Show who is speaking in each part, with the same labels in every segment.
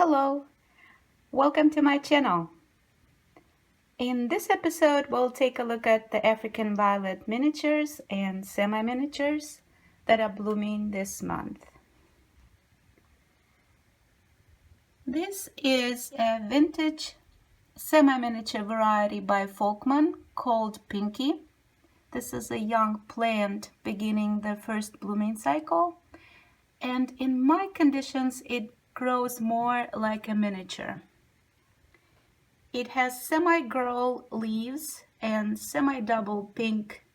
Speaker 1: Hello, welcome to my channel. In this episode, we'll take a look at the African violet miniatures and semi-miniatures that are blooming this month. This is a vintage semi-miniature variety by Folkman called Pinki. This is a young plant beginning the first blooming cycle, and in my conditions it grows more like a miniature. It has semi-girl leaves and semi-double pink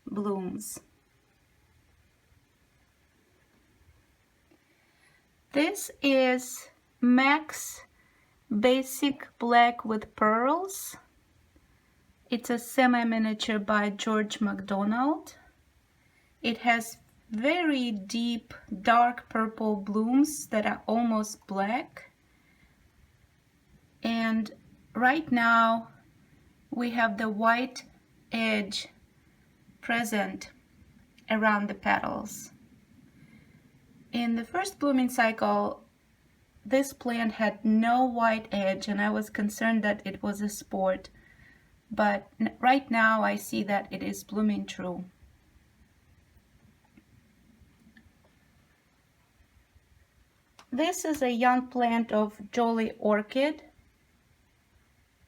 Speaker 1: blooms. This is Max Basic Black with Pearls. It's a semi-miniature by George MacDonald. It has very deep dark purple blooms that are almost black. And right now we have the white edge present around the petals. In the first blooming cycle, this plant had no white edge and I was concerned that it was a sport, but right now I see that it is blooming true. This is a young plant of Jolie Orchid.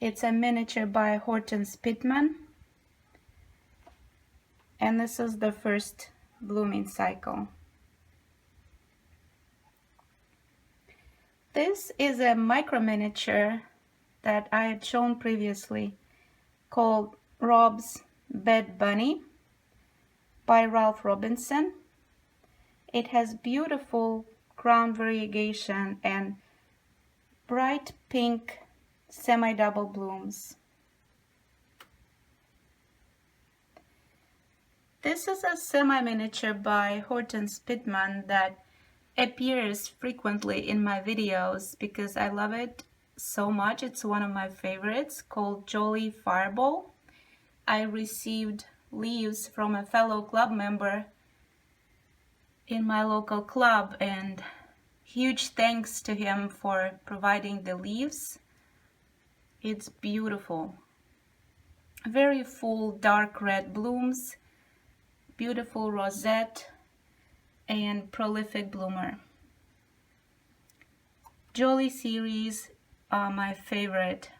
Speaker 1: It's a miniature by Hortense Pittman, and this is the first blooming cycle. This is a micro miniature that I had shown previously called Rob's Bed Bunny by Ralph Robinson. It has beautiful ground variegation and bright pink semi-double blooms. This is a semi-miniature by Hortense Pittman that appears frequently in my videos because I love it so much. It's one of my favorites, called Jolie Fireball. I received leaves from a fellow club member in my local club, and huge thanks to him for providing the leaves. It's beautiful. Very full dark red blooms, beautiful rosette, and prolific bloomer. Jolie series are my favorite.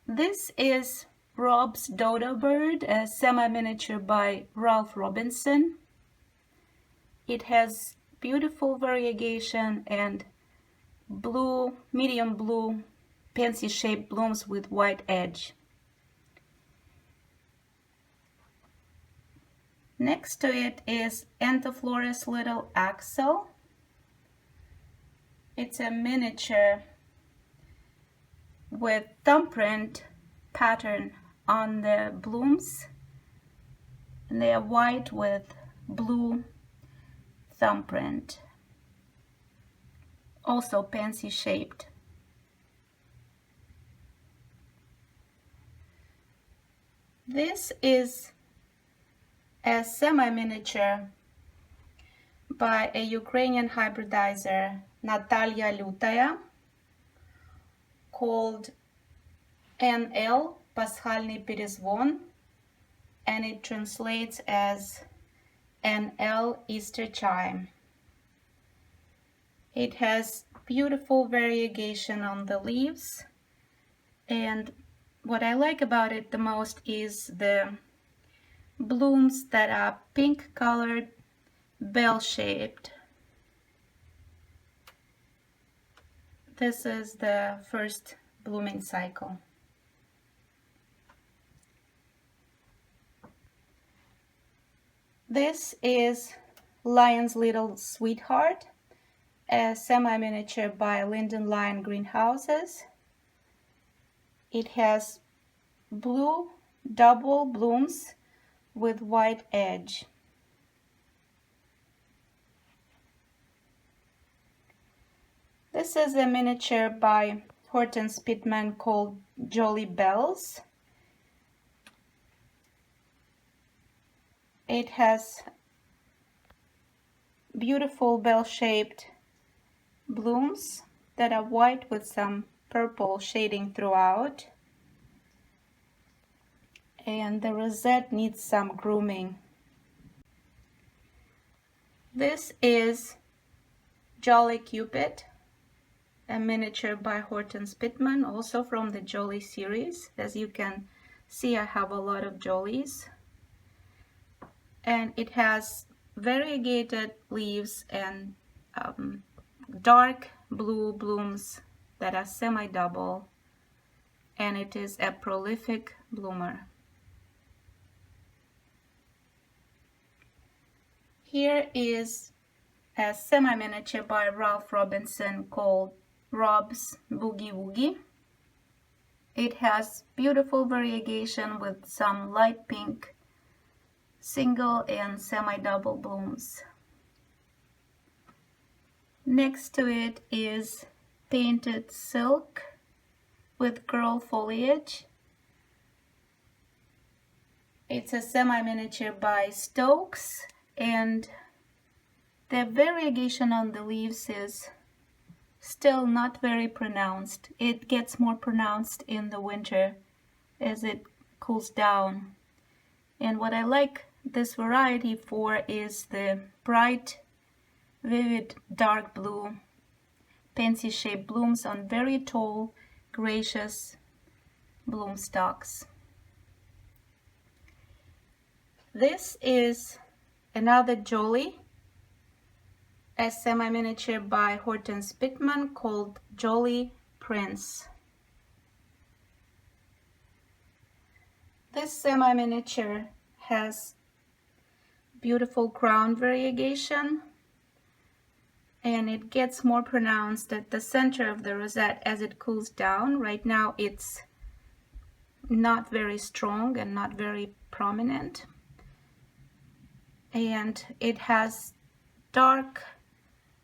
Speaker 1: This is Rob's Dodo bird, a semi-miniature by Ralph Robinson. It has beautiful variegation and blue, medium blue, pansy-shaped blooms with white edge. Next to it is Anthoflores Little Axel. It's a miniature with thumbprint pattern on the blooms, and they are white with blue thumbprint, also pansy shaped. This is a semi-miniature by a Ukrainian hybridizer, Natalia Lutaya, called NL-Paskhal'nyi Perezvon, and it translates as NL Easter Chime. It has beautiful variegation on the leaves, and what I like about it the most is the blooms that are pink colored, bell shaped. This is the first blooming cycle. This is Lyon's Little Sweetheart, a semi-miniature by Lyon Greenhouses. It has blue double blooms with white edge. This is a miniature by Hortense Pittman called Jolie Bells. It has beautiful bell-shaped blooms that are white with some purple shading throughout. And the rosette needs some grooming. This is Jolly Cupid, a miniature by Hortense Pittman, also from the Jolie series. As you can see, I have a lot of Jolies. And it has variegated leaves and dark blue blooms that are semi-double, and it is a prolific bloomer. Here is a semi-miniature by Ralph Robinson called Rob's Boogie Woogie. It has beautiful variegation with some light pink single and semi-double blooms. Next to it is Painted Silk with curl foliage. It's a semi-miniature by Stokes, and the variegation on the leaves is still not very pronounced. It gets more pronounced in the winter as it cools down. And what I like this variety for is the bright, vivid dark blue pansy shaped blooms on very tall, gracious bloom stalks. This is another Jolie, a semi-miniature by Hortense Pittman called Jolie Prince. This semi-miniature has beautiful crown variegation, and it gets more pronounced at the center of the rosette as it cools down. Right now it's not very strong and not very prominent, and it has dark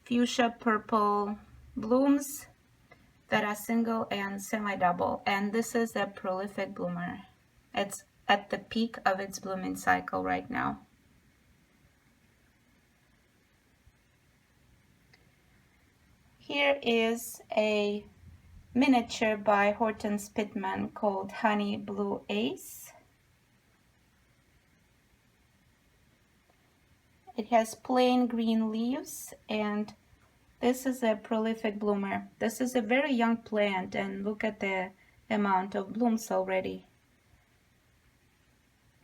Speaker 1: fuchsia purple blooms that are single and semi-double, and this is a prolific bloomer. It's at the peak of its blooming cycle right now. Here is a miniature by Hortense Pittman called Honey Blue Ace. It has plain green leaves, and this is a prolific bloomer. This is a very young plant, and look at the amount of blooms already.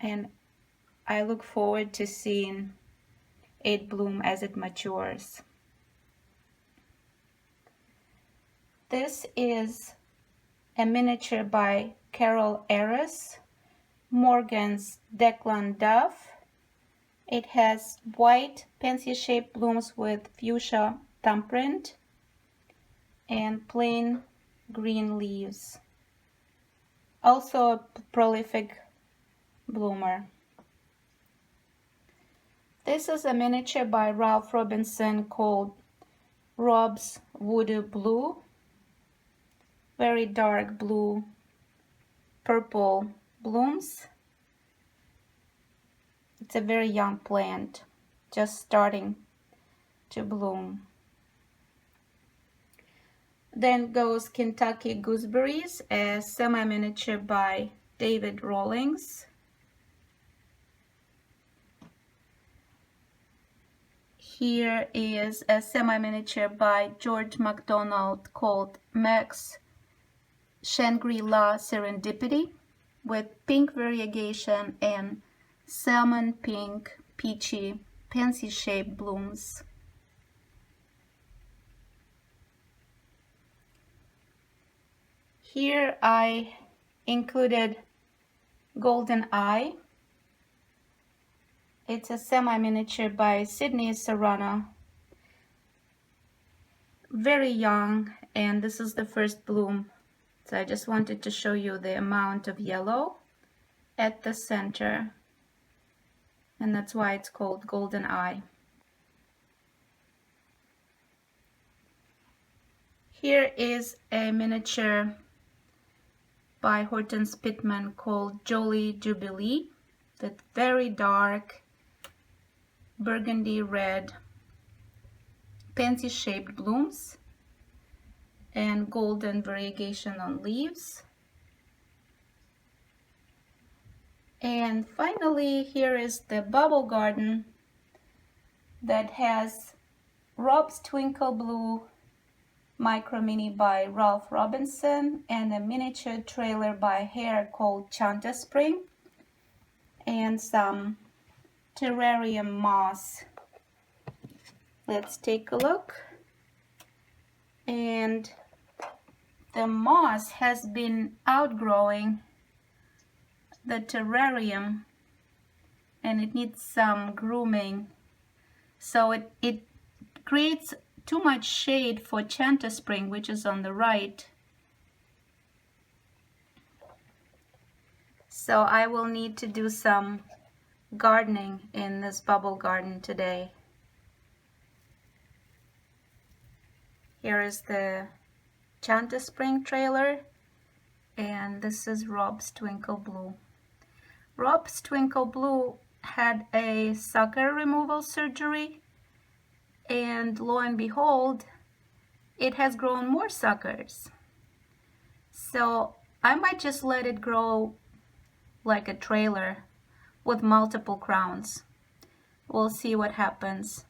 Speaker 1: And I look forward to seeing it bloom as it matures. This is a miniature by Carol Ayres, Morgan's Declan Duff. It has white pansy-shaped blooms with fuchsia thumbprint and plain green leaves. Also a prolific bloomer. This is a miniature by Ralph Robinson called Rob's Voodoo Blue. Very dark blue, purple blooms. It's a very young plant, just starting to bloom. Then goes Kentucky Gooseberries, a semi-miniature by David Rawlings. Here is a semi-miniature by George MacDonald called Max Shangri-La Serendipity with pink variegation and salmon pink, peachy, pansy-shaped blooms. Here I included Golden Eye. It's a semi-miniature by Sydney Serrano. Very young, and this is the first bloom. So I just wanted to show you the amount of yellow at the center, and that's why it's called Golden Eye. Here is a miniature by Hortense Pittman called Jolie Jubilee, with very dark burgundy red pansy shaped blooms. and golden variegation on leaves. And finally, here is the bubble garden that has Rob's Twinkle Blue micromini by Ralph Robinson and a miniature trailer by Hare called Chantaspring and some terrarium moss. Let's take a look. And the moss has been outgrowing the terrarium and it needs some grooming. So it creates too much shade for Chantaspring, which is on the right. So I will need to do some gardening in this bubble garden today. Here is the Chantaspring trailer, and this is Rob's Twinkle Blue. Rob's Twinkle Blue had a sucker removal surgery, and lo and behold, it has grown more suckers. So I might just let it grow like a trailer with multiple crowns. We'll see what happens.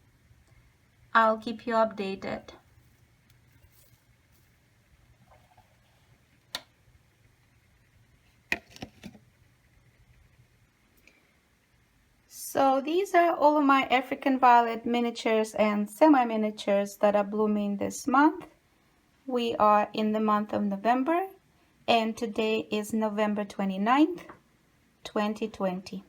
Speaker 1: I'll keep you updated. So these are all of my African violet miniatures and semi-miniatures that are blooming this month. We are in the month of November, and today is November 29th, 2020.